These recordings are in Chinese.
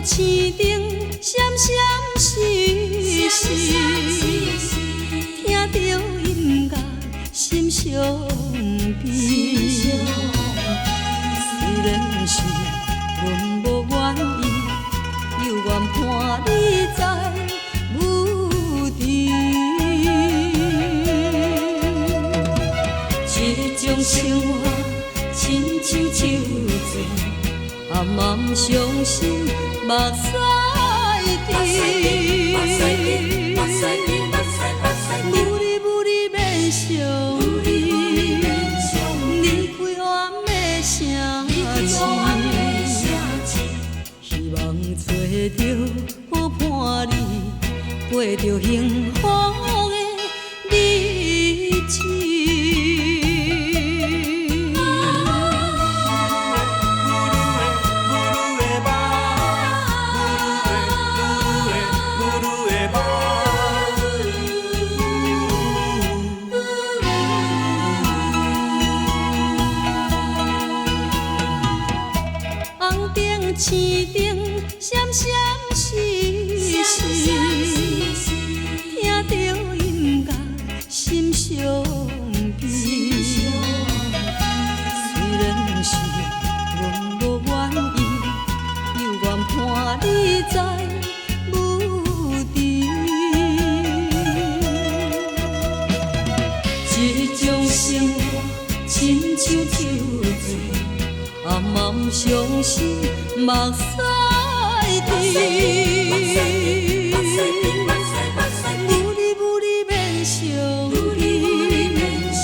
青灯闪闪烁烁，听着音乐心伤悲。虽然是阮无愿意，又愿伴你在舞池。这种生活亲像酒醉，暗暗伤心。目屎滴，舞哩舞哩免伤悲，离开我的声情，希望找着好伴你，过着幸福的日子。青灯闪闪烁烁，听着音乐心伤悲。虽然是阮无愿意，又愿伴你在舞池。这种生活亲像酒醉，暗暗伤心。目屎滴，舞哩舞哩免伤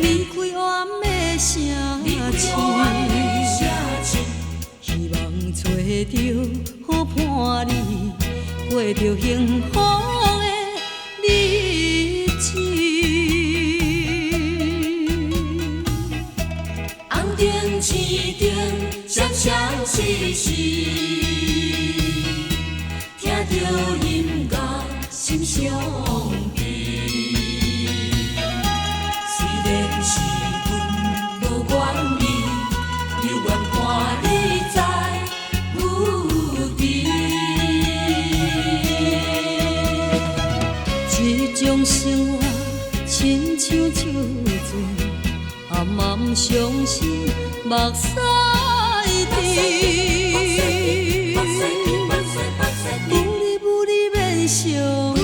悲，离开我的声情，希望找着好伴你，过着幸福的日子。红灯青灯。闪闪烁烁，听着音乐心伤悲。虽然是阮无愿意，又愿伴你在舞池。这种生活亲像酒醉，暗暗伤心，目屎。舞哩舞哩免伤悲，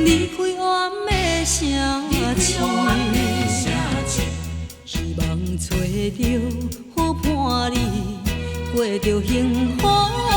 离开我的声情，希望找着好伴你，过着幸福。